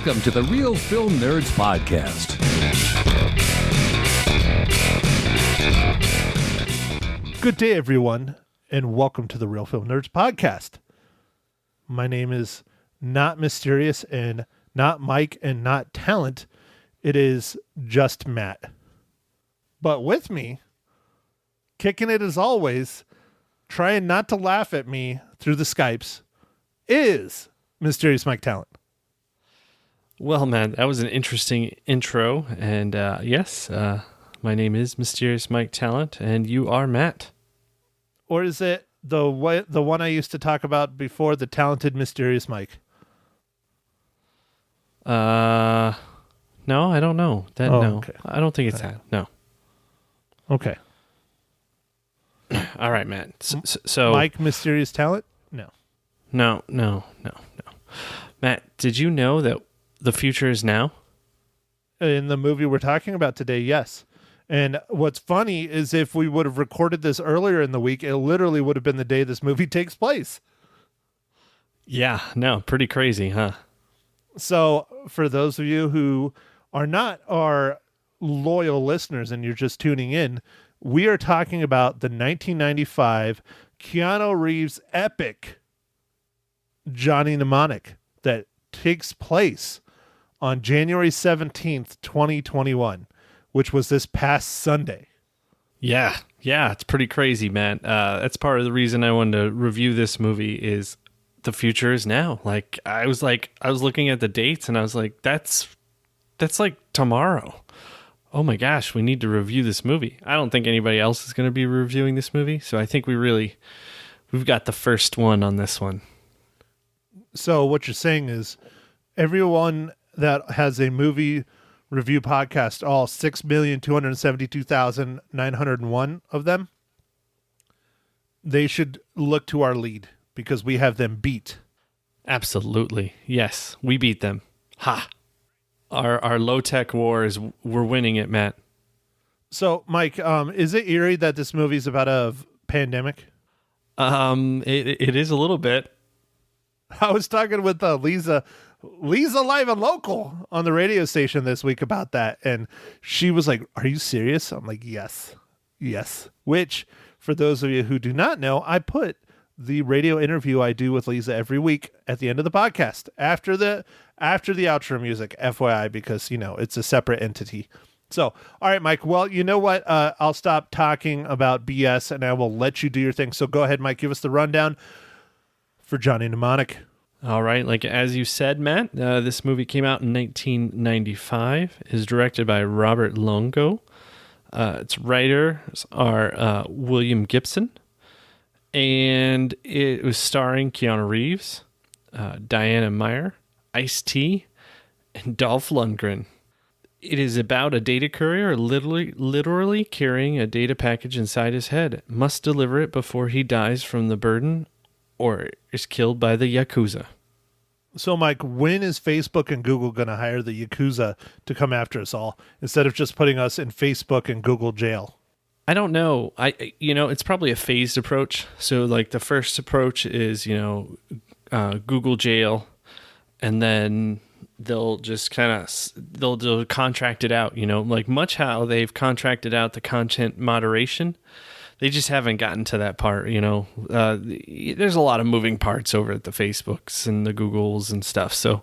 Welcome to the Real Film Nerds Podcast. Good day, everyone, and welcome to the Real Film Nerds Podcast. My name is not Mysterious and not Mike and not Talent. It is just Matt. But with me, kicking it as always, trying not to laugh at me through the Skypes, is Mysterious Mike Talent. Well, man, that was an interesting intro. And yes, my name is Mysterious Mike Talent, and you are Matt. Or is it the one I used to talk about before, the talented Mysterious Mike? No, I don't know. No, okay. I don't think it's that. No. Okay. All right, Matt. So Mike Mysterious Talent? No. No. Matt, did you know that the future is now? In the movie we're talking about today, yes. And what's funny is if we would have recorded this earlier in the week, it literally would have been the day this movie takes place. Yeah, no, pretty crazy, huh? So for those of you who are not our loyal listeners and you're just tuning in, we are talking about the 1995 Keanu Reeves epic Johnny Mnemonic that takes place on January 17th, 2021, which was this past Sunday. Yeah, it's pretty crazy, man. That's part of the reason I wanted to review this movie is the future is now. I was looking at the dates and I was like, that's like tomorrow. Oh my gosh, we need to review this movie. I don't think anybody else is going to be reviewing this movie, so I think we've got the first one on this one. So what you're saying is everyone that has a movie review podcast, all 6,272,901 of them, they should look to our lead because we have them beat. Absolutely. Yes, we beat them. Ha! Our low-tech war we're winning it, Matt. So, Mike, is it eerie that this movie is about a pandemic? It is a little bit. I was talking with Lisa Live and Local on the radio station this week about that, and she was like, "Are you serious?" I'm like, "Yes." Which, for those of you who do not know, I put the radio interview I do with Lisa every week at the end of the podcast after the outro music, FYI, because it's a separate entity. So, all right, Mike. Well, you know what? I'll stop talking about BS and I will let you do your thing. So go ahead, Mike. Give us the rundown for Johnny Mnemonic. All right. Like as you said, Matt, this movie came out in 1995. It is directed by Robert Longo. Its writers are William Gibson. And it was starring Keanu Reeves, Diana Meyer, Ice-T, and Dolph Lundgren. It is about a data courier literally carrying a data package inside his head. Must deliver it before he dies from the burden or is killed by the Yakuza. So, Mike, when is Facebook and Google going to hire the Yakuza to come after us all instead of just putting us in Facebook and Google jail? I don't know. It's probably a phased approach. So, like, the first approach is, Google jail, and then they'll just they'll contract it out, like much how they've contracted out the content moderation. They just haven't gotten to that part, There's a lot of moving parts over at the Facebooks and the Googles and stuff. So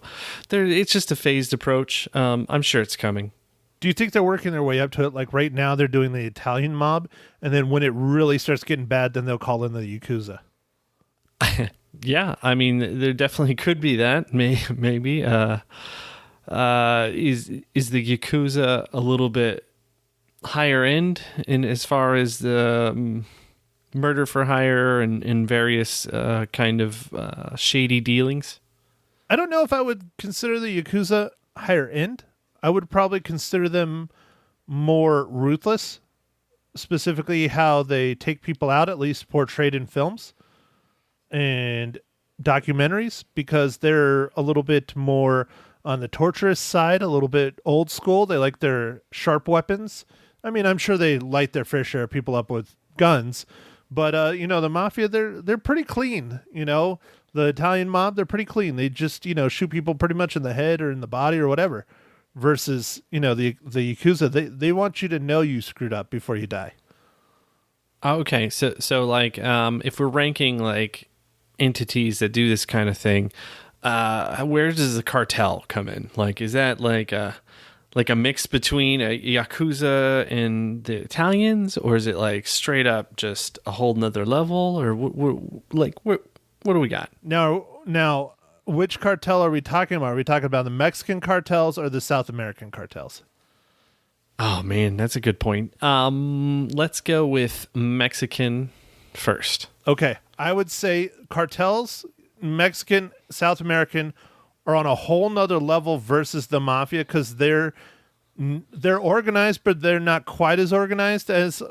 it's just a phased approach. I'm sure it's coming. Do you think they're working their way up to it? Like right now they're doing the Italian mob, and then when it really starts getting bad, then they'll call in the Yakuza. Yeah, I mean, there definitely could be that. Maybe. Is the Yakuza a little bit higher end in as far as the murder for hire and various kind of shady dealings? I don't know if I would consider the Yakuza higher end. I would probably consider them more ruthless, specifically how they take people out, at least portrayed in films and documentaries, because they're a little bit more on the torturous side, a little bit old school. They like their sharp weapons. I mean, I'm sure they light their fair share of people up with guns, but the mafia, they're pretty clean, The Italian mob, they're pretty clean. They just, shoot people pretty much in the head or in the body or whatever. Versus, the Yakuza, they want you to know you screwed up before you die. Okay, so like, if we're ranking like entities that do this kind of thing, where does the cartel come in? Like, is that like a mix between a Yakuza and the Italians, or is it like straight up just a whole nother level, or what do we got? Now, which cartel are we talking about? Are we talking about the Mexican cartels or the South American cartels? Oh man, that's a good point. Let's go with Mexican first. Okay, I would say cartels, Mexican, South American, are on a whole nother level versus the mafia because they're organized, but they're not quite as organized as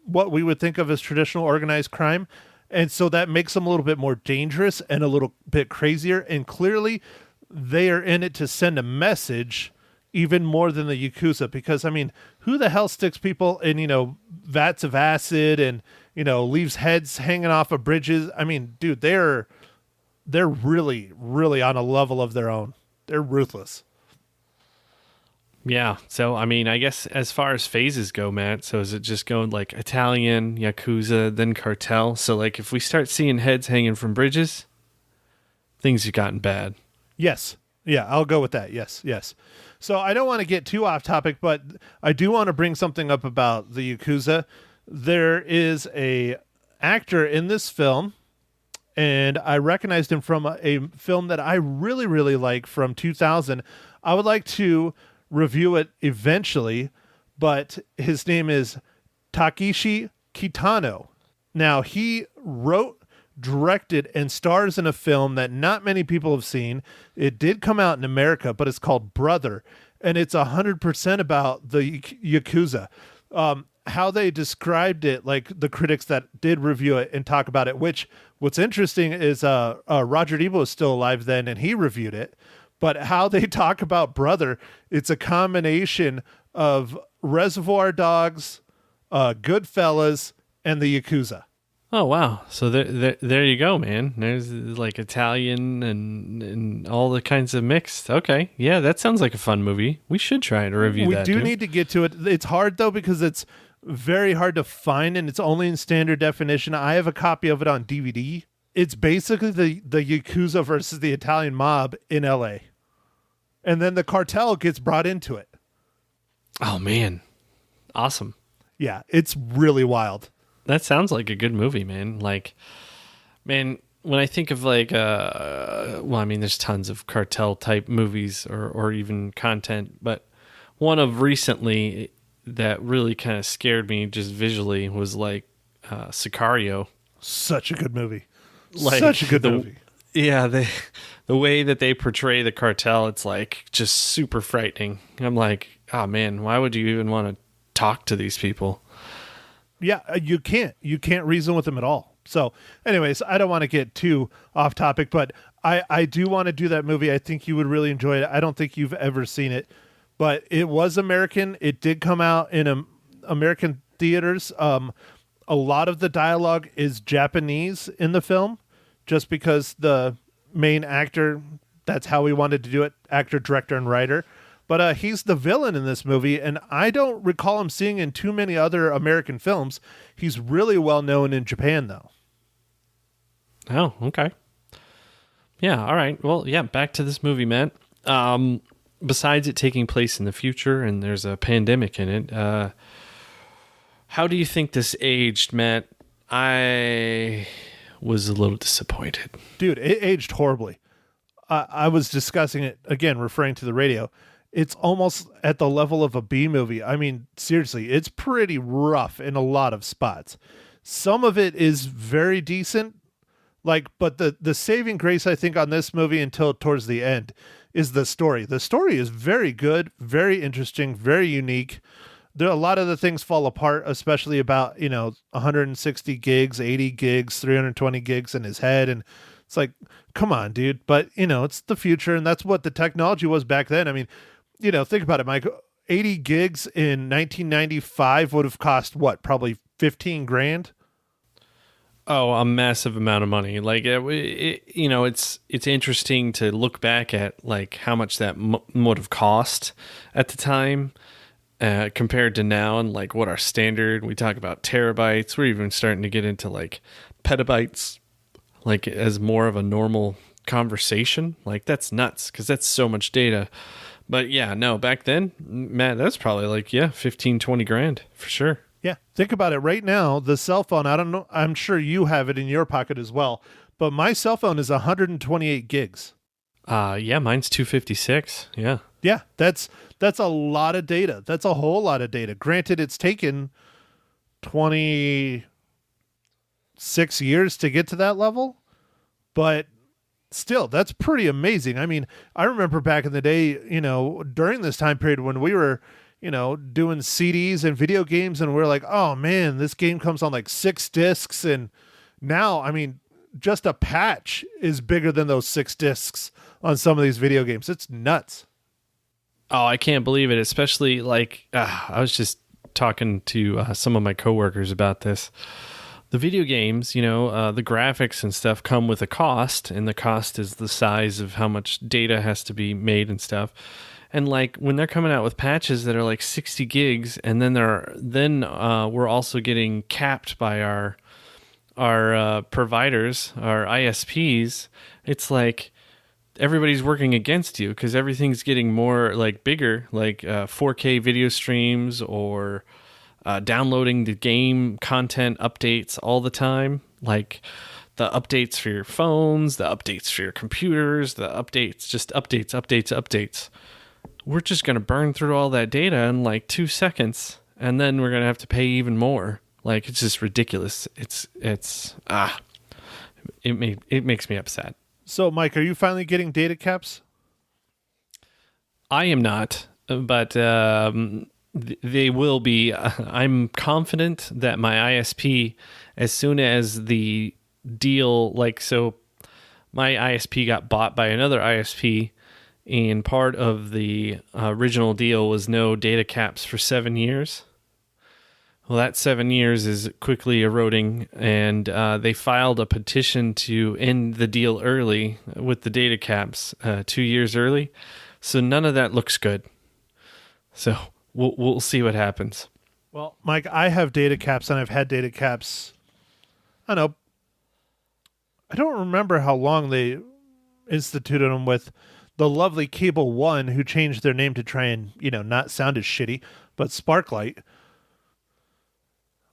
what we would think of as traditional organized crime. And so that makes them a little bit more dangerous and a little bit crazier. And clearly they are in it to send a message even more than the Yakuza. Because, I mean, who the hell sticks people in, vats of acid and, leaves heads hanging off of bridges? I mean, dude, they're really, really on a level of their own. They're ruthless. Yeah. So, I mean, I guess as far as phases go, Matt, so is it just going like Italian, Yakuza, then cartel? So, like, if we start seeing heads hanging from bridges, things have gotten bad. Yes. Yeah, I'll go with that. Yes. So I don't want to get too off topic, but I do want to bring something up about the Yakuza. There is a actor in this film, and I recognized him from a film that I really, really like from 2000. I would like to review it eventually, but his name is Takeshi Kitano. Now, he wrote, directed, and stars in a film that not many people have seen. It did come out in America, but it's called Brother, and it's 100% about the Yakuza. How they described it, like the critics that did review it and talk about it, which what's interesting is Roger Ebert was still alive then, and he reviewed it. But how they talk about Brother, it's a combination of Reservoir Dogs, Goodfellas, and the Yakuza. Oh, wow. So there you go, man. There's like Italian and all the kinds of mixed. Okay. Yeah, that sounds like a fun movie. We should try to review that. We do need to get to it. It's hard, though, because it's very hard to find, and it's only in standard definition. I have a copy of it on DVD. It's basically the Yakuza versus the Italian mob in L.A., and then the cartel gets brought into it. Oh, man. Awesome. Yeah, it's really wild. That sounds like a good movie, man. Like, man, when I think of like, there's tons of cartel type movies or even content, but one of recently that really kind of scared me just visually was like Sicario. Such a good movie. Like, such a good movie. Yeah, the way that they portray the cartel, it's like just super frightening. I'm like, oh man, why would you even want to talk to these people? Yeah, you can't reason with them at all. So anyways, I don't want to get too off topic, but I do want to do that movie. I think you would really enjoy it. I don't think you've ever seen it, but it was American. It did come out in American theaters. A lot of the dialogue is Japanese in the film, just because the main actor, that's how we wanted to do it, actor, director, and writer. But he's the villain in this movie, and I don't recall him seeing in too many other American films. He's really well known in Japan, though. Oh, okay. Yeah, all right. Well, yeah, back to this movie, Matt. Besides it taking place in the future and there's a pandemic in it, how do you think this aged, Matt? I was a little disappointed. Dude, it aged horribly. I was discussing it, again, referring to the radio. It's almost at the level of a B movie. I mean, seriously, it's pretty rough in a lot of spots. Some of it is very decent, but the saving grace, I think, on this movie until towards the end is the story. The story is very good, very interesting, very unique. A lot of the things fall apart, especially about, 160 gigs, 80 gigs, 320 gigs in his head. And it's like, come on, dude. But, it's the future, and that's what the technology was back then. I mean, think about it, Mike. 80 gigs in 1995 would have cost what? Probably 15 grand. Oh, a massive amount of money. Like it's interesting to look back at like how much that would have cost at the time compared to now, and like what our standard. We talk about terabytes. We're even starting to get into like petabytes, like as more of a normal conversation. Like that's nuts because that's so much data. But yeah, no, back then, Matt, that's probably like 15, 20 grand for sure. Yeah, think about it right now. The cell phone, I don't know, I'm sure you have it in your pocket as well, but my cell phone is 128 gigs. Yeah, mine's 256. Yeah. Yeah, that's a lot of data. That's a whole lot of data. Granted, it's taken 26 years to get to that level, but still, that's pretty amazing. I mean, I remember back in the day, during this time period when we were doing CDs and video games, and we're like, oh man, this game comes on like 6 discs. And now, I mean, just a patch is bigger than those 6 discs on some of these video games. It's nuts. Oh, I can't believe it. Especially like, I was just talking to some of my coworkers about this. The video games, the graphics and stuff come with a cost, and the cost is the size of how much data has to be made and stuff. And like when they're coming out with patches that are like 60 gigs, and then we're also getting capped by our providers, our ISPs. It's like everybody's working against you because everything's getting more like bigger, like 4K video streams or downloading the game content updates all the time, like the updates for your phones, the updates for your computers, the updates, just updates. We're just going to burn through all that data in like 2 seconds, and then we're going to have to pay even more. Like, it's just ridiculous. It makes me upset. So, Mike, are you finally getting data caps? I am not, but they will be. I'm confident that my ISP, as soon as the deal, so my ISP got bought by another ISP, and part of the original deal was no data caps for 7 years. Well, that 7 years is quickly eroding, and they filed a petition to end the deal early with the data caps 2 years early. So none of that looks good. So we'll see what happens. Well, Mike, I have data caps, and I've had data caps. I don't know. I don't remember how long they instituted them with the lovely Cable One, who changed their name to try and, not sound as shitty, but Sparklight.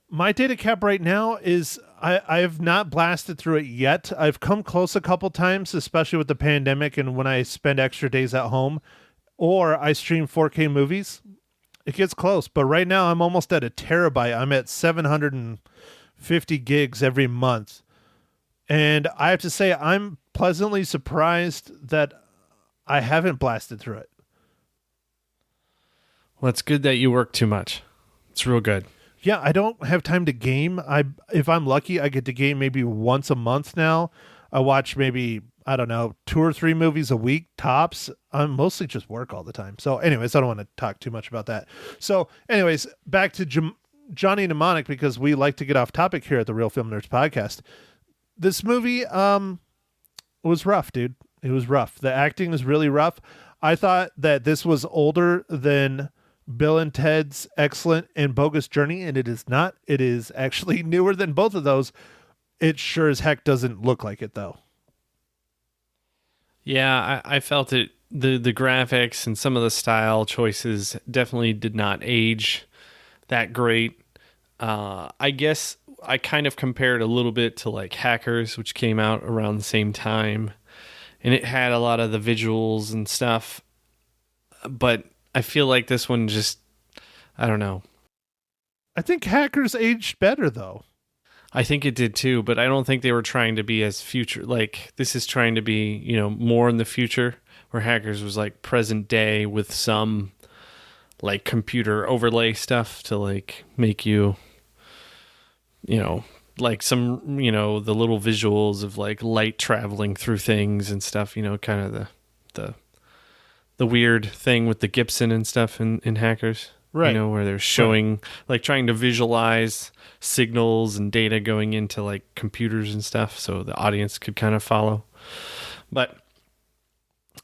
My data cap right now is I have not blasted through it yet. I've come close a couple times, especially with the pandemic and when I spend extra days at home, or I stream 4K movies. It gets close, but right now I'm almost at a terabyte. I'm at 750 gigs every month. And I have to say, I'm pleasantly surprised that I haven't blasted through it. Well, it's good that you work too much. It's real good. Yeah, I don't have time to game. If I'm lucky, I get to game maybe once a month now. I watch maybe, 2 or 3 movies a week, tops. I'm mostly just work all the time. So anyways, I don't want to talk too much about that. So anyways, back to Johnny Mnemonic, because we like to get off topic here at the Real Film Nerds podcast. This movie was rough, dude. It was rough. The acting is really rough. I thought that this was older than Bill and Ted's Excellent and Bogus Journey, and it is not. It is actually newer than both of those. It sure as heck doesn't look like it, though. Yeah, I felt it. The graphics and some of the style choices definitely did not age that great. I guess I kind of compared a little bit to like Hackers, which came out around the same time, and it had a lot of the visuals and stuff, but I feel like this one just, I don't know. I think Hackers aged better, though. I think it did too, but I don't think they were trying to be as future. Like, this is trying to be, more in the future, where Hackers was like present day with some like computer overlay stuff to like make you, like some, the little visuals of like light traveling through things and stuff, kind of the weird thing with the Gibson and stuff in Hackers. Right. where they're showing, like trying to visualize signals and data going into like computers and stuff so the audience could kind of follow. But,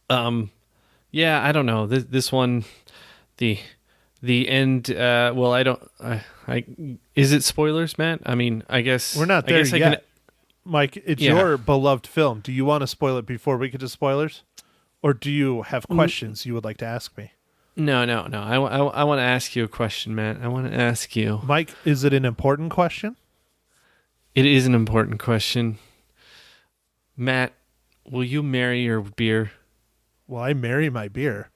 yeah, I don't know. This one, the end, well, is it spoilers, Matt? I mean, I guess We're not there I guess yet. Mike, it's Yeah. your beloved film. Do you want to spoil it before we get to spoilers? Or do you have questions you would like to ask me? No. I want to ask you a question, Matt. I want to ask you. Mike, is it an important question? It is an important question. Matt, will you marry your beer? Will I marry my beer?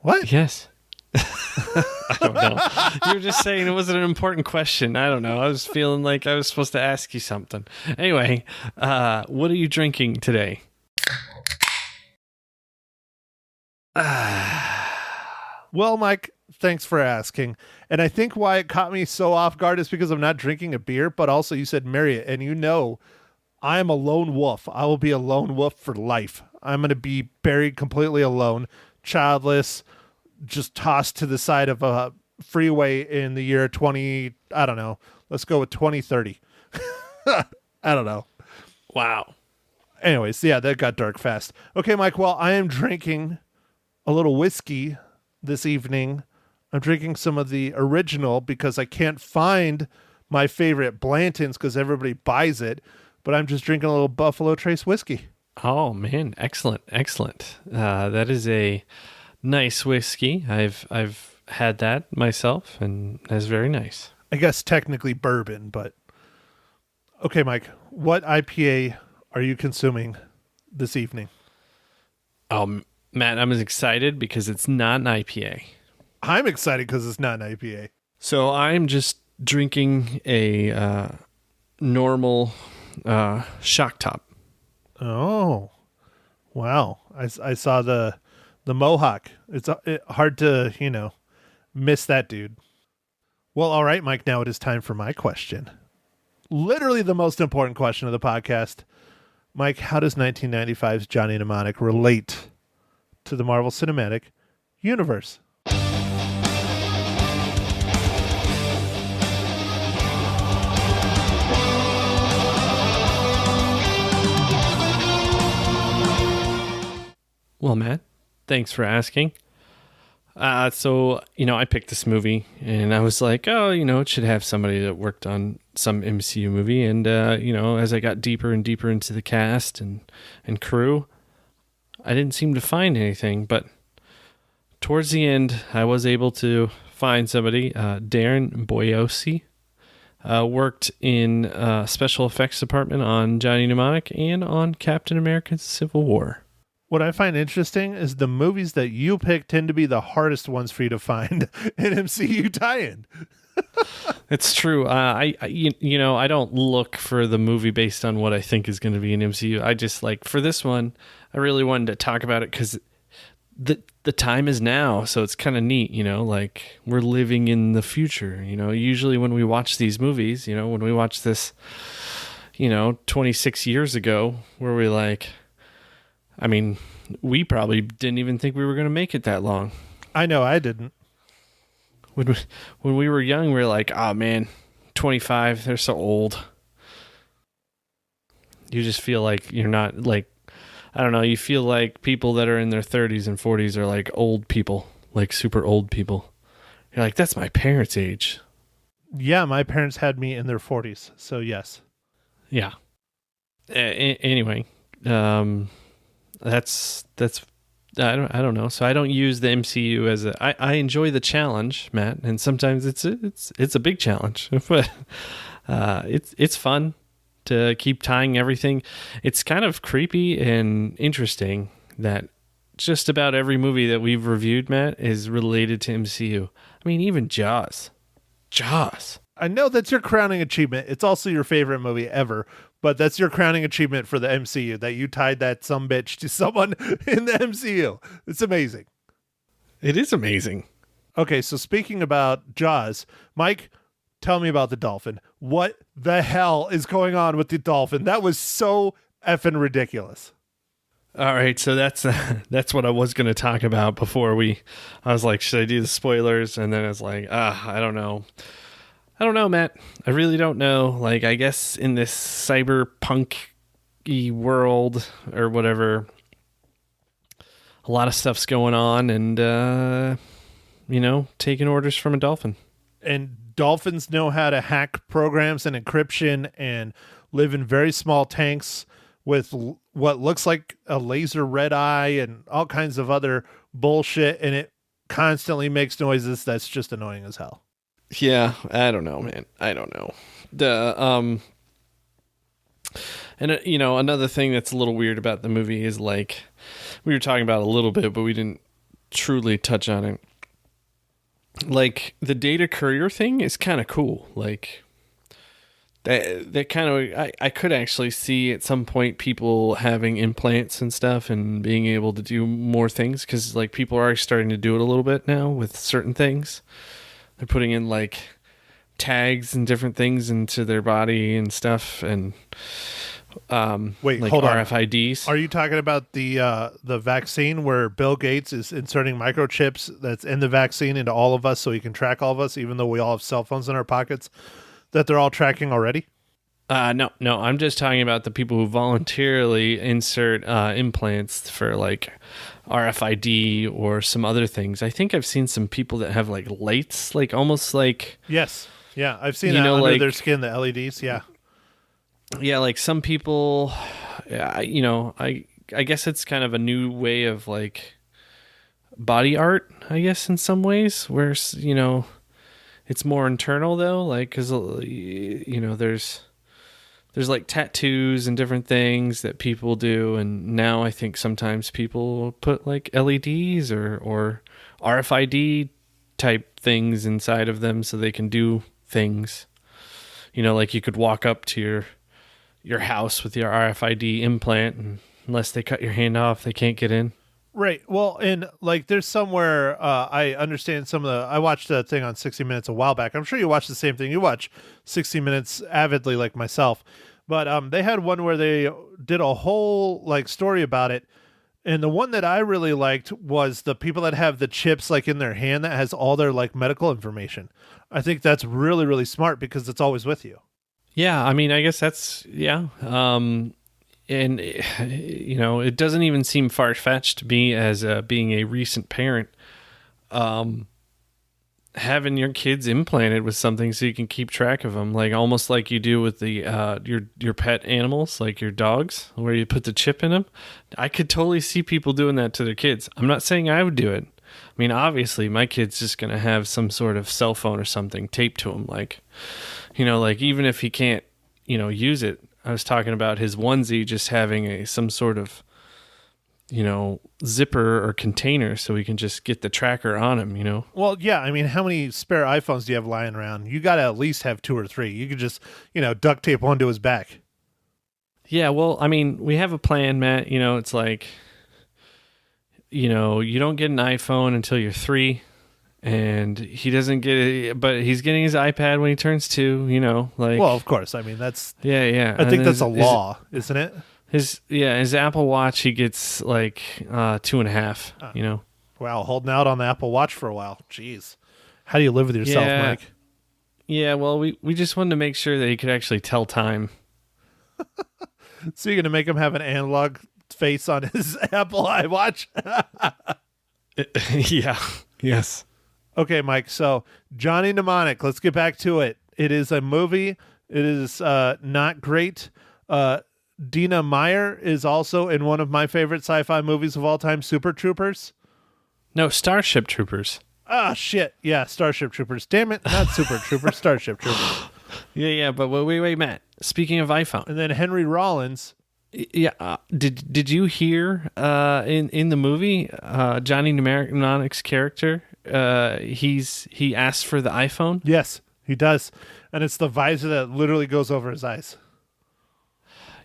What? Yes. I don't know. You were just saying it wasn't an important question. I don't know. I was feeling like I was supposed to ask you something. Anyway, what are you drinking today? Well, Mike, thanks for asking. And I think why it caught me so off guard is because I'm not drinking a beer, but also you said marry it. And you know, I am a lone wolf. I will be a lone wolf for life. I'm going to be buried completely alone, childless, just tossed to the side of a freeway in the year 20, I don't know. Let's go with 2030. I don't know. Wow. Anyways, yeah, that got dark fast. Okay, Mike, well, I am drinking a little whiskey this evening. I'm drinking some of the original because I can't find my favorite Blanton's because everybody buys it, but I'm just drinking a little Buffalo Trace whiskey. Oh man, excellent. That is a nice whiskey. I've had that myself, and that's very nice. I guess technically bourbon, but okay, Mike, what IPA are you consuming this evening? Matt, I'm as excited because it's not an IPA. I'm excited because it's not an IPA. So I'm just drinking a normal shock top. Oh, wow! I saw the Mohawk. It's hard to miss that dude. Well, all right, Mike. Now it is time for my question. Literally the most important question of the podcast, Mike. How does 1995's Johnny Mnemonic relate to the Marvel Cinematic Universe? Well, Matt, thanks for asking. So, I picked this movie and I was like, oh, it should have somebody that worked on some MCU movie. And, as I got deeper and deeper into the cast and crew, I didn't seem to find anything. But towards the end, I was able to find somebody. Darren Boyossi worked in special effects department on Johnny Mnemonic and on Captain America Civil War. What I find interesting is the movies that you pick tend to be the hardest ones for you to find an MCU tie-in. It's true. I don't look for the movie based on what I think is going to be an MCU. I just for this one, I really wanted to talk about it because the time is now. So it's kind of neat, we're living in the future. Usually when we watch these movies, when we watch this, 26 years ago, where we probably didn't even think we were going to make it that long. I know, I didn't. When we were young, we were like, oh man, 25, they're so old. You just feel like you're not I don't know, you feel like people that are in their 30s and 40s are like old people, like super old people. You're like, that's my parents' age. Yeah, my parents had me in their 40s, so yes. Yeah. Anyway, that's I don't know. So I don't use the MCU as I enjoy the challenge, Matt, and sometimes it's a big challenge, but it's fun to keep tying everything. It's kind of creepy and interesting that just about every movie that we've reviewed, Matt, is related to MCU. I mean, even Jaws. I know that's your crowning achievement. It's also your favorite movie ever, but that's your crowning achievement for the MCU, that you tied that sumbitch to someone in the MCU. It's amazing. It is amazing. Okay, so speaking about Jaws, Mike, tell me about the dolphin. What the hell is going on with the dolphin? That was so effing ridiculous. All right, so that's what I was going to talk about before I was like, should I do the spoilers? And then I was like, I don't know. I don't know, Matt. I really don't know. Like, I guess in this cyberpunk-y world or whatever, a lot of stuff's going on and, taking orders from a dolphin. And dolphins know how to hack programs and encryption and live in very small tanks with what looks like a laser red eye and all kinds of other bullshit, and it constantly makes noises that's just annoying as hell. Yeah, I don't know, man. I don't know. Another thing that's a little weird about the movie is, like, we were talking about a little bit, but we didn't truly touch on it. Like, the data courier thing is kind of cool. Like, that kind of, I could actually see at some point people having implants and stuff and being able to do more things, because, like, people are starting to do it a little bit now with certain things. They're putting in, like, tags and different things into their body and stuff, and Wait, like hold on. RFIDs. Are you talking about the vaccine where Bill Gates is inserting microchips that's in the vaccine into all of us so he can track all of us, even though we all have cell phones in our pockets, that they're all tracking already? No, I'm just talking about the people who voluntarily insert implants for, like, RFID or some other things. I think I've seen some people that have, like, lights, like, almost like... Yes. Yeah, I've seen that under their skin, the LEDs, yeah. Yeah, like, some people, I guess it's kind of a new way of, like, body art, I guess, in some ways, where, it's more internal, though, like, because, there's like tattoos and different things that people do, and now I think sometimes people put, like, LEDs or RFID type things inside of them so they can do things. Like, you could walk up to your house with your RFID implant, and unless they cut your hand off, they can't get in. Right. Well, and, like, there's somewhere I understand I watched a thing on 60 Minutes a while back. I'm sure you watch the same thing. You watch 60 Minutes avidly, like myself. But they had one where they did a whole, like, story about it. And the one that I really liked was the people that have the chips, like, in their hand that has all their, like, medical information. I think that's really, really smart because it's always with you. Yeah, I mean, I guess that's, yeah. And, it doesn't even seem far-fetched to me as being a recent parent, having your kids implanted with something so you can keep track of them, like almost like you do with the your pet animals, like your dogs, where you put the chip in them. I could totally see people doing that to their kids. I'm not saying I would do it. I mean, obviously, my kid's just going to have some sort of cell phone or something taped to him, like, like, even if he can't, use it. I was talking about his onesie just having some sort of, zipper or container so we can just get the tracker on him, Well, yeah. I mean, how many spare iPhones do you have lying around? You got to at least have 2 or 3. You could just, duct tape one to his back. Yeah, well, I mean, we have a plan, Matt. It's like, you don't get an iPhone until you're 3. And he doesn't get it, but he's getting his iPad when he turns 2, like... Well, of course. I mean, that's... Yeah. I think that's a law, isn't it? His Apple Watch, he gets, like, 2.5, Wow, holding out on the Apple Watch for a while. Jeez. How do you live with yourself, Mike? Yeah, well, we just wanted to make sure that he could actually tell time. So you're going to make him have an analog face on his Apple iWatch? Yeah. Yes. Okay, Mike, so Johnny Mnemonic, let's get back to it. It is a movie. It is not great. Dina Meyer is also in one of my favorite sci-fi movies of all time, Super Troopers. No, Starship Troopers. Ah, shit. Yeah, Starship Troopers. Damn it, not Super Troopers, Starship Troopers. Yeah, but wait, Matt. Speaking of iPhone. And then Henry Rollins. Yeah, did you hear in the movie Johnny Mnemonic's character? He asked for the iPhone. Yes, he does, and it's the visor that literally goes over his eyes.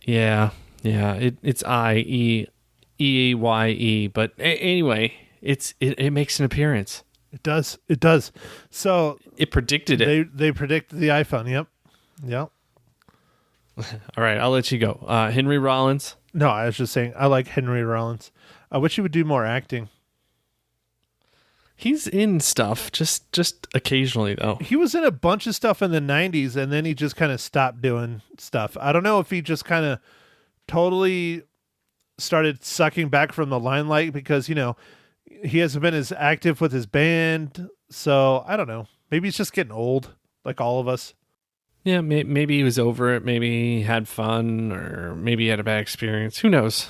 Yeah. It's IEEYE, but anyway, it makes an appearance. It does. So it predicted it. They predicted the iPhone. Yep. All right, I'll let you go. Henry Rollins No, I was just saying I like Henry Rollins. I wish he would do more acting. He's in stuff, just occasionally though. He was in a bunch of stuff in the 90s, and then he just kind of stopped doing stuff. I don't know if he just kind of totally started sucking back from the limelight because, he hasn't been as active with his band. So I don't know. Maybe he's just getting old, like all of us. Yeah, maybe he was over it. Maybe he had fun, or maybe he had a bad experience. Who knows?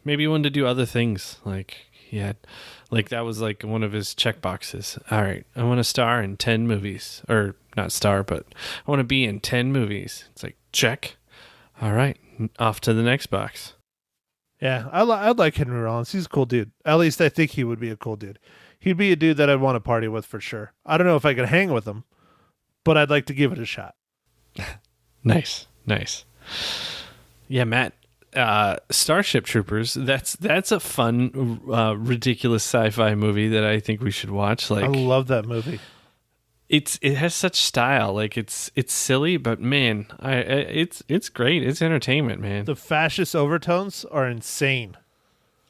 Maybe he wanted to do other things. That was like one of his check boxes. All right, I want to star in 10 movies. Or not star, but I want to be in 10 movies. It's like, check. All right, off to the next box. Yeah, I'd like Henry Rollins. He's a cool dude. At least I think he would be a cool dude. He'd be a dude that I'd want to party with for sure. I don't know if I could hang with him, but I'd like to give it a shot. Nice. Yeah, Matt, Starship Troopers, that's a fun, ridiculous sci-fi movie that I think we should watch. I love that movie. It has such style. Like it's silly, but man, it's great. It's entertainment, man. The fascist overtones are insane.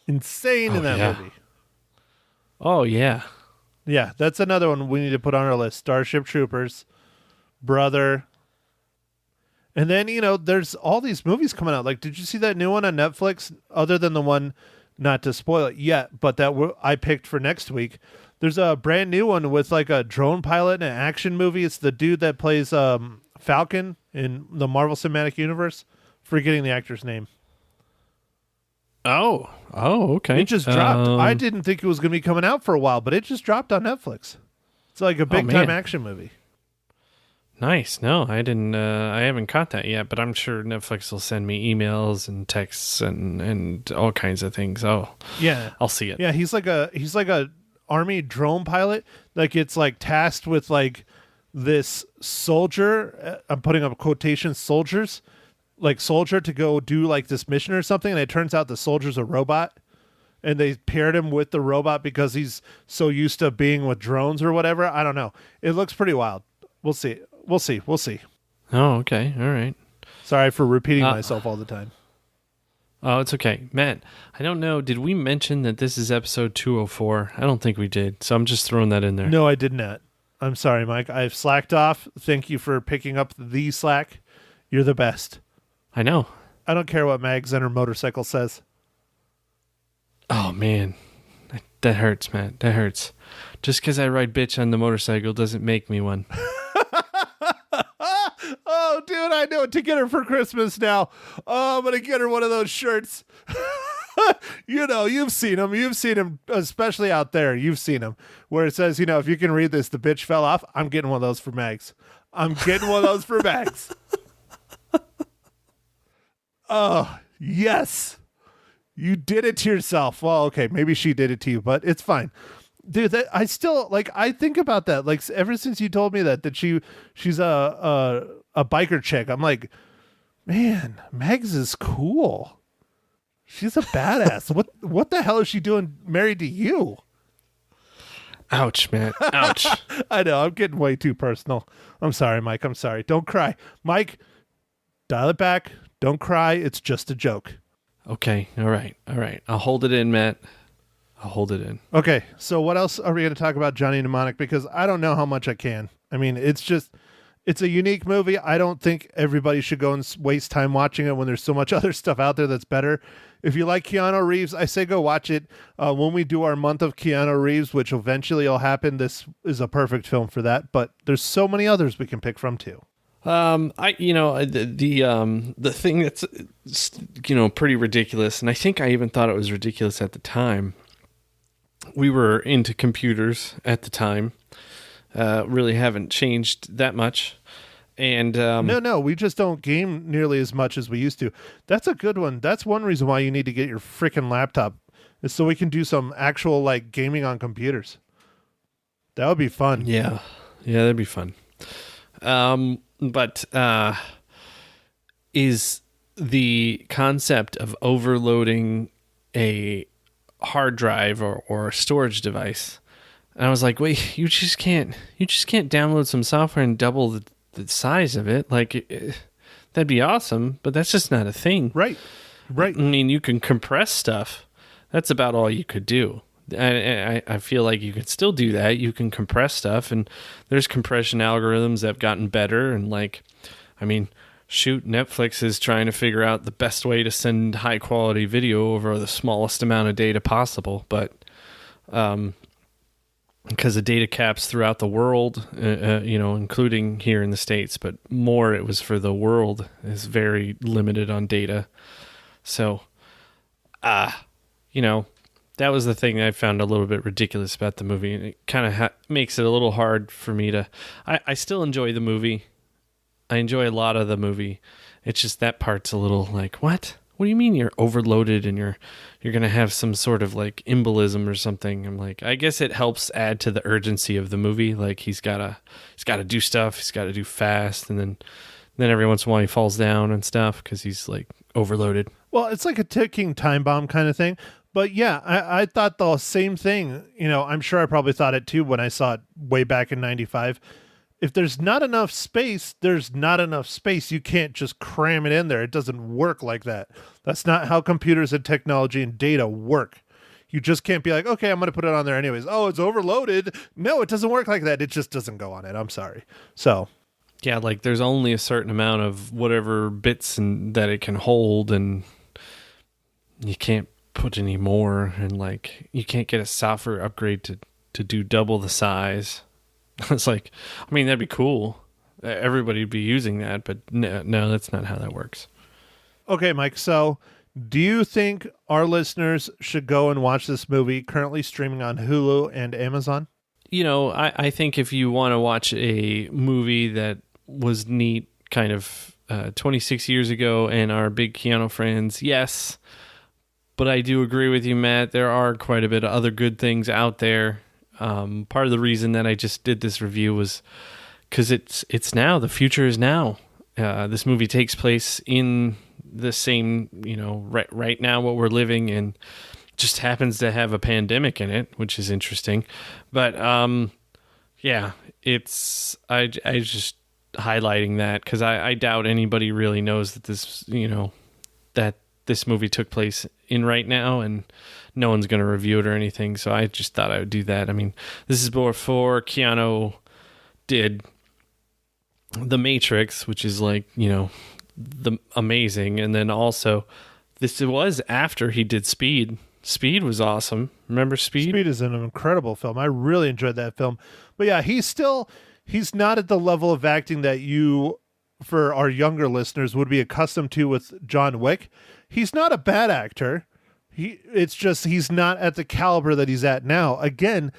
In that movie. Oh yeah. Yeah, that's another one we need to put on our list. Starship Troopers, Brother. And then, there's all these movies coming out. Like, did you see that new one on Netflix? Other than the one, not to spoil it yet, but that I picked for next week. There's a brand new one with like a drone pilot and an action movie. It's the dude that plays Falcon in the Marvel Cinematic Universe. Forgetting the actor's name. Oh, okay. It just dropped. I didn't think it was going to be coming out for a while, but it just dropped on Netflix. It's like a big-time action movie. Nice. No, I didn't. I haven't caught that yet, but I'm sure Netflix will send me emails and texts and all kinds of things. Oh, yeah, I'll see it. Yeah, he's like a army drone pilot. Like it's like tasked with like this soldier. I'm putting up quotation soldiers, like soldier to go do like this mission or something. And it turns out the soldier's a robot, and they paired him with the robot because he's so used to being with drones or whatever. I don't know. It looks pretty wild. We'll see. We'll see. Oh, okay. All right. Sorry for repeating myself all the time. Oh, it's okay. Matt, I don't know. Did we mention that this is episode 204? I don't think we did. So I'm just throwing that in there. No, I did not. I'm sorry, Mike. I've slacked off. Thank you for picking up the slack. You're the best. I know. I don't care what Mags and her motorcycle says. Oh, man. That hurts, Matt. That hurts. Just because I ride bitch on the motorcycle doesn't make me one. Oh, dude, I know what to get her for Christmas now. Oh, I'm going to get her one of those shirts. You've seen them. You've seen them, especially out there. You've seen them where it says, if you can read this, the bitch fell off. I'm getting one of those for Mags. Oh, yes. You did it to yourself. Well, okay, maybe she did it to you, but it's fine. Dude, I still I think about that. Like ever since you told me that she's a biker chick, I'm like, man, Megs is cool. She's a badass. What the hell is she doing married to you? Ouch, man. Ouch. I know, I'm getting way too personal. I'm sorry, Mike. I'm sorry. Don't cry. Mike, dial it back. Don't cry. It's just a joke. Okay. All right. I'll hold it in, Matt. I'll hold it in. Okay, so what else are we going to talk about Johnny Mnemonic? Because I don't know how much I can. I mean, it's a unique movie. I don't think everybody should go and waste time watching it when there's so much other stuff out there that's better. If you like Keanu Reeves, I say go watch it. When we do our month of Keanu Reeves, which eventually will happen, this is a perfect film for that. But there's so many others we can pick from too. The thing that's pretty ridiculous, and I think I even thought it was ridiculous at the time. We were into computers at the time. Really haven't changed that much. And no, we just don't game nearly as much as we used to. That's a good one. That's one reason why you need to get your freaking laptop, is so we can do some actual like gaming on computers. That would be fun. Yeah, that'd be fun. But is the concept of overloading a hard drive or a storage device? And I was like, wait, you just can't download some software and double the size of it. Like that'd be awesome, but that's just not a thing. Right. Right. I mean, you can compress stuff. That's about all you could do. I feel like you can still do that. You can compress stuff, and there's compression algorithms that have gotten better. And like, I mean, shoot, Netflix is trying to figure out the best way to send high quality video over the smallest amount of data possible. But because of data caps throughout the world, including here in the States, but more it was for the world, is very limited on data. So, that was the thing I found a little bit ridiculous about the movie. And it kind of makes it a little hard for me to... I still enjoy the movie. I enjoy a lot of the movie. It's just that part's a little like, what? What do you mean you're overloaded and you're going to have some sort of like embolism or something? I'm like, I guess it helps add to the urgency of the movie. Like he's got to do stuff. He's got to do fast. And then every once in a while he falls down and stuff because he's like overloaded. Well, it's like a ticking time bomb kind of thing. But yeah, I thought the same thing. I'm sure I probably thought it too when I saw it way back in 95. If there's not enough space, there's not enough space. You can't just cram it in there. It doesn't work like that. That's not how computers and technology and data work. You just can't be like, okay, I'm going to put it on there anyways. Oh, it's overloaded. No, it doesn't work like that. It just doesn't go on it. I'm sorry. So... yeah, like there's only a certain amount of whatever bits that it can hold, and you can't put any more, and like you can't get a software upgrade to do double the size. It's like, I mean, that'd be cool. Everybody'd be using that, but no, that's not how that works. Okay, Mike. So do you think our listeners should go and watch this movie currently streaming on Hulu and Amazon? I think if you want to watch a movie that was neat kind of 26 years ago and are big Keanu fans, yes. But I do agree with you, Matt. There are quite a bit of other good things out there. Part of the reason that I just did this review was because it's now. The future is now. This movie takes place in the same, right now what we're living in. Just happens to have a pandemic in it, which is interesting. But yeah, it's I just highlighting that because I doubt anybody really knows that this that this movie took place in right now, and no one's going to review it or anything. So I just thought I would do that. I mean, this is before Keanu did The Matrix, which is like the amazing, and then also this was after he did Speed. Speed was awesome. Remember Speed? Speed is an incredible film. I really enjoyed that film. But yeah, he's not at the level of acting that you, for our younger listeners, would be accustomed to with John Wick. He's not a bad actor. It's just he's not at the caliber that he's at now. Again,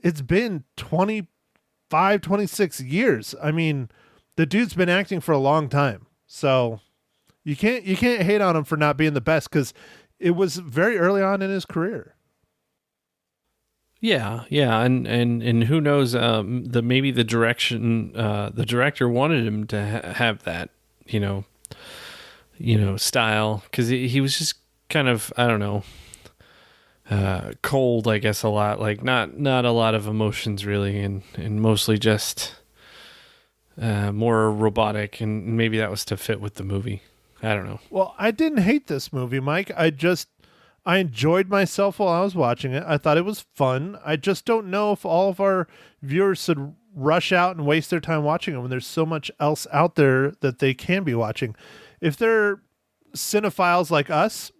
it's been 25, 26 years. I mean, the dude's been acting for a long time. So you can't hate on him for not being the best because it was very early on in his career. Yeah, and who knows? Maybe the direction the director wanted him to have that, style, because he was just kind of, I don't know, cold, I guess, a lot, like not a lot of emotions really, and mostly just more robotic, and maybe that was to fit with the movie. I don't know. Well, I didn't hate this movie, Mike. I enjoyed myself while I was watching it. I thought it was fun. I just don't know if all of our viewers should rush out and waste their time watching it when there's so much else out there that they can be watching. If they're cinephiles like us,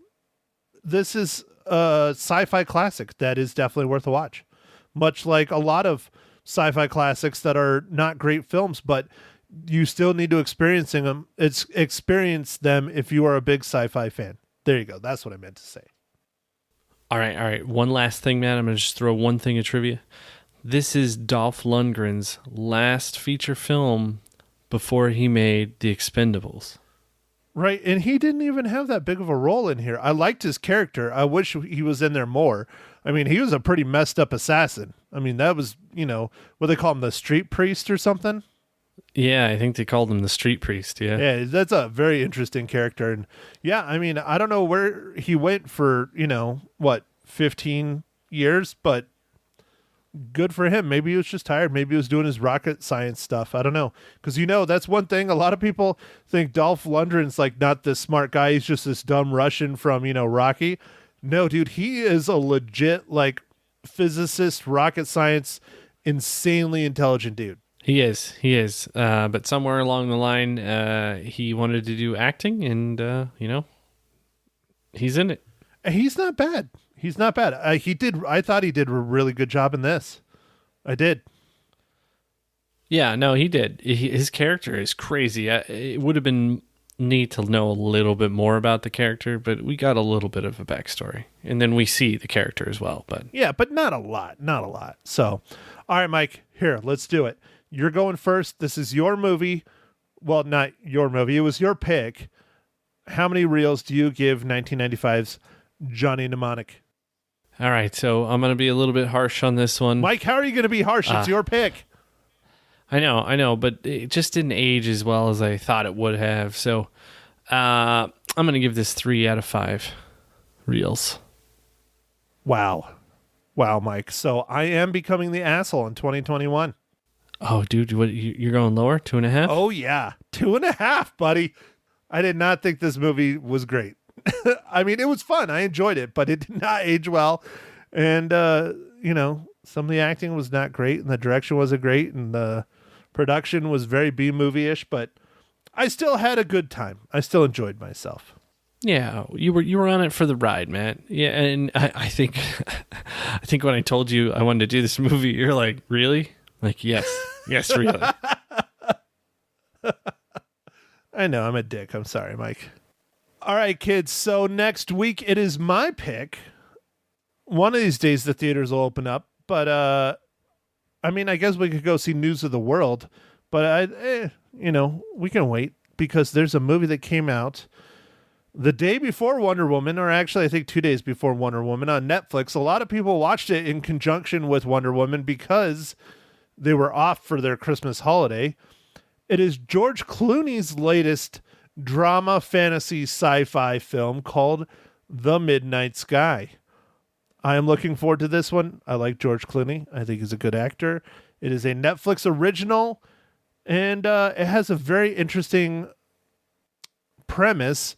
this is a sci-fi classic that is definitely worth a watch. Much like a lot of sci-fi classics that are not great films, but you still need to experience them if you are a big sci-fi fan. There you go. That's what I meant to say. All right. One last thing, man. I'm going to just throw one thing of trivia. This is Dolph Lundgren's last feature film before he made The Expendables. Right, and he didn't even have that big of a role in here. I liked his character. I wish he was in there more. I mean, he was a pretty messed up assassin. I mean, that was, what they call him, the street priest or something? Yeah, I think they called him the street priest, yeah. Yeah, that's a very interesting character. And yeah, I mean, I don't know where he went for, 15 years, but good for him. Maybe he was just tired. Maybe he was doing his rocket science stuff. I don't know. Because, that's one thing. A lot of people think Dolph Lundgren's like not this smart guy. He's just this dumb Russian from, Rocky. No, dude, he is a legit like physicist, rocket science, insanely intelligent dude. He is. But somewhere along the line, he wanted to do acting, and he's in it. And he's not bad. I thought he did a really good job in this. I did. Yeah, no, he did. His character is crazy. It would have been neat to know a little bit more about the character, but we got a little bit of a backstory, and then we see the character as well. But yeah, but not a lot. So, all right, Mike, here, let's do it. You're going first. This is your movie. Well, not your movie. It was your pick. How many reels do you give 1995's Johnny Mnemonic? All right, so I'm going to be a little bit harsh on this one. Mike, how are you going to be harsh? It's your pick. I know, but it just didn't age as well as I thought it would have. So I'm going to give this 3 out of 5 reels. Wow, Mike. So I am becoming the asshole in 2021. Oh, dude, what, you're going lower? 2.5? Oh, yeah. 2.5, buddy. I did not think this movie was great. I mean, it was fun. I enjoyed it, but it did not age well. And, some of the acting was not great, and the direction wasn't great, and the production was very B-movie-ish, but I still had a good time. I still enjoyed myself. Yeah, you were on it for the ride, man. Yeah, and I think when I told you I wanted to do this movie, you're like, really? Like, yes, really. I know, I'm a dick. I'm sorry, Mike. All right, kids. So next week it is my pick. One of these days the theaters will open up, but I guess we could go see News of the World, but we can wait because there's a movie that came out the day before Wonder Woman, or actually I think 2 days before Wonder Woman on Netflix. A lot of people watched it in conjunction with Wonder Woman because they were off for their Christmas holiday. It is George Clooney's latest drama, fantasy, sci-fi film called The Midnight Sky. I am looking forward to this one. I like George Clooney. I think he's a good actor. It is a Netflix original, and it has a very interesting premise.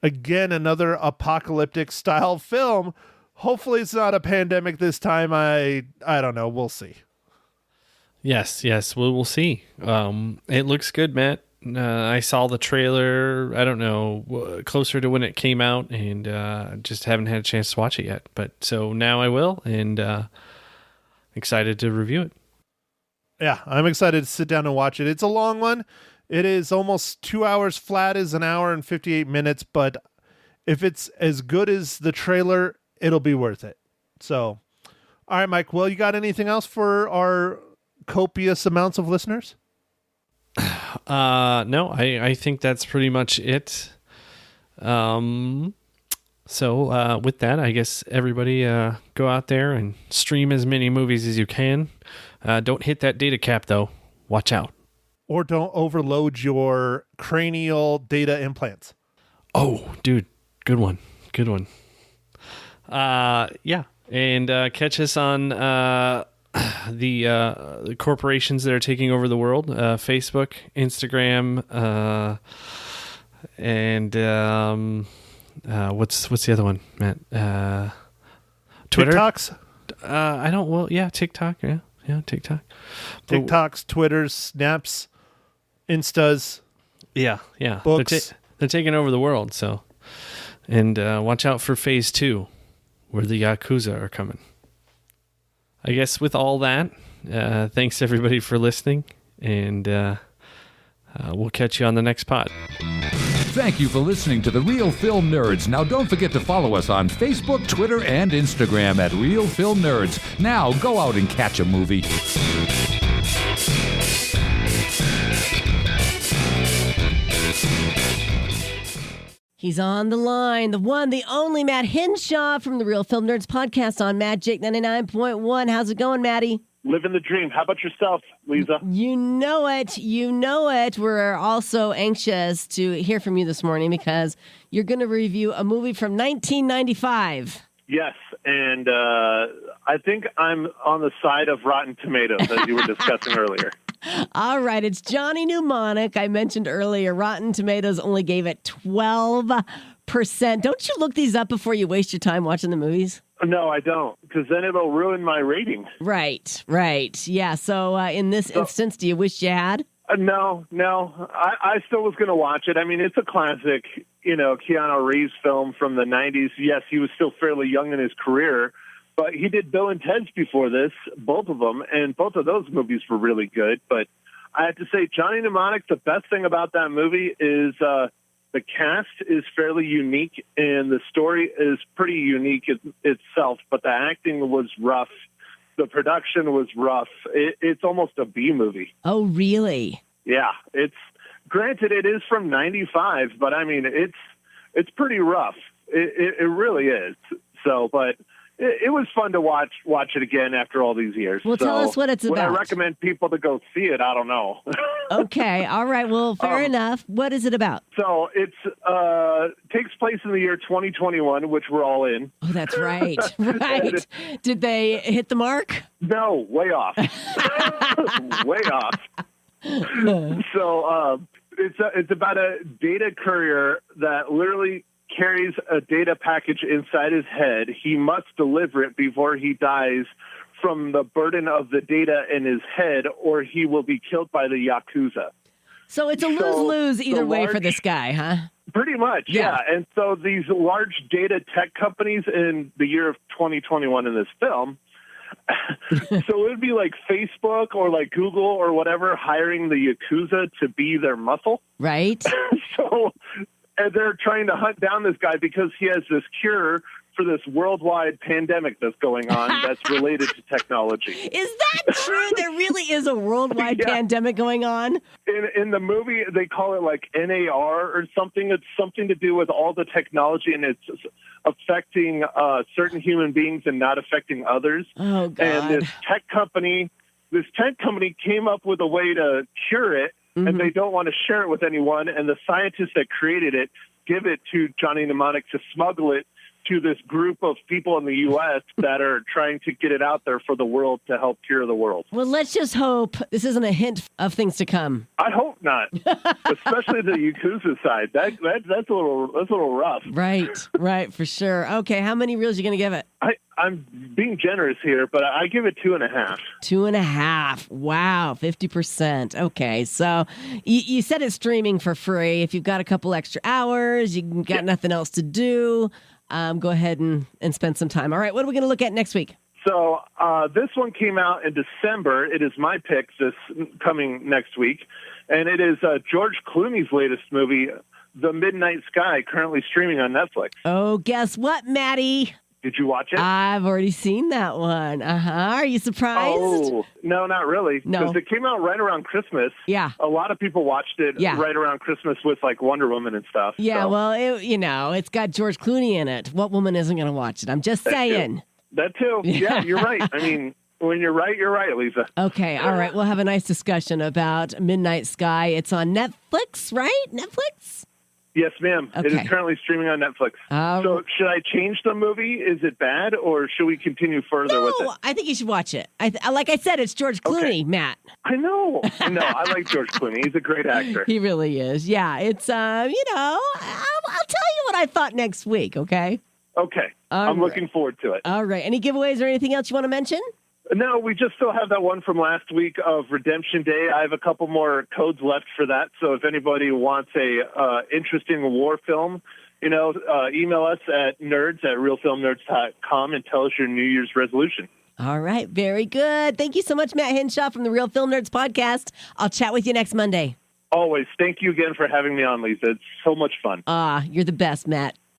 Again, another apocalyptic style film. Hopefully it's not a pandemic this time. I don't know. We'll see. Yes, we'll see. It looks good, Matt. I saw the trailer, I don't know, closer to when it came out, and just haven't had a chance to watch it yet. But so now I will, and excited to review it. Yeah, I'm excited to sit down and watch it. It's a long one. It is almost 2 hours flat, is an hour and 58 minutes, but if it's as good as the trailer, it'll be worth it. So, all right, Mike, well, you got anything else for our copious amounts of listeners? No, I think that's pretty much it. So with that, I guess everybody go out there and stream as many movies as you can. Don't hit that data cap, though. Watch out. Or don't overload your cranial data implants. Oh, dude. Good one. Yeah. And catch us on the corporations that are taking over the world, Facebook, Instagram, and what's the other one, Matt? Twitter? TikToks? TikTok. Yeah, TikTok. TikToks, Twitters, Snaps, Instas. Yeah. Books. They're taking over the world, so. And watch out for phase 2, where the Yakuza are coming. I guess with all that, thanks everybody for listening, and we'll catch you on the next pod. Thank you for listening to The Real Film Nerds. Now don't forget to follow us on Facebook, Twitter, and Instagram at Real Film Nerds. Now go out and catch a movie. He's on the line, the one, the only Matt Hinshaw from the Real Film Nerds podcast on Magic 99.1. How's it going, Matty? Living the dream. How about yourself, Lisa? You know it. We're also anxious to hear from you this morning because you're going to review a movie from 1995. Yes, and I think I'm on the side of Rotten Tomatoes, as you were discussing earlier. All right, it's Johnny Mnemonic. I mentioned earlier, Rotten Tomatoes only gave it 12%. Don't you look these up before you waste your time watching the movies? No, I don't, because then it'll ruin my rating. Right. Yeah, so in this instance, do you wish you had? No. I still was going to watch it. I mean, it's a classic, Keanu Reeves film from the 90s. Yes, he was still fairly young in his career, but he did Bill and Ted's before this, both of them, and both of those movies were really good. But I have to say, Johnny Mnemonic, the best thing about that movie is the cast is fairly unique, and the story is pretty unique itself, but the acting was rough. The production was rough. It's almost a B movie. Oh, really? Yeah. Granted, it is from 95, but I mean, it's pretty rough. It really is. So, but it was fun to watch it again after all these years. Well, tell us what it's about. Would I recommend people to go see it? I don't know. Okay. All right. Well, fair enough. What is it about? So it's takes place in the year 2021, which we're all in. Oh, that's right. Right. Did they hit the mark? No, way off. Way off. So it's about a data courier that literally carries a data package inside his head. He must deliver it before he dies from the burden of the data in his head, or he will be killed by the Yakuza. So it's a lose-lose either way for this guy, huh? Pretty much, yeah. And so these large data tech companies in the year of 2021 in this film, so it would be like Facebook or like Google or whatever hiring the Yakuza to be their muscle. Right. So and they're trying to hunt down this guy because he has this cure for this worldwide pandemic that's going on that's related to technology. Is that true? There really is a worldwide pandemic going on? In the movie, they call it like NAR or something. It's something to do with all the technology, and it's affecting certain human beings and not affecting others. Oh, God. And this tech company came up with a way to cure it, and they don't want to share it with anyone. And the scientists that created it give it to Johnny Mnemonic to smuggle it to this group of people in the U.S. that are trying to get it out there for the world to help cure the world. Well, let's just hope this isn't a hint of things to come. I hope not, especially the Yakuza side. That's a little rough. Right, for sure. Okay, how many reels are you going to give it? I'm being generous here, but I give it 2.5. 2.5. Wow, 50%. Okay, so you said it's streaming for free. If you've got a couple extra hours, you got nothing else to do, go ahead and spend some time. All right, what are we going to look at next week? So this one came out in December. It is my pick this coming next week, and it is George Clooney's latest movie, The Midnight Sky, currently streaming on Netflix. Oh, guess what, Maddie? Did you watch it? I've already seen that one. Are you surprised? Oh, no, not really. No. Because it came out right around Christmas. Yeah. A lot of people watched it right around Christmas with like Wonder Woman and stuff. Yeah, so. well, it's got George Clooney in it. What woman isn't going to watch it? I'm just saying. That too. Yeah, you're right. I mean, when you're right, Lisa. Okay, all right. We'll have a nice discussion about Midnight Sky. It's on Netflix, right? Netflix? Yes, ma'am. Okay. It is currently streaming on Netflix. So should I change the movie? Is it bad, or should we continue further with it? No, I think you should watch it. Like I said, it's George Clooney, Matt. I know. No, I like George Clooney. He's a great actor. He really is. Yeah, it's, I'll tell you what I thought next week, okay? Okay. I'm looking forward to it. All right. Any giveaways or anything else you want to mention? No, we just still have that one from last week of Redemption Day. I have a couple more codes left for that. So if anybody wants a interesting war film, email us at nerds@realfilmnerds.com and tell us your New Year's resolution. All right. Very good. Thank you so much, Matt Henshaw from the Real Film Nerds podcast. I'll chat with you next Monday. Always. Thank you again for having me on, Lisa. It's so much fun. You're the best, Matt.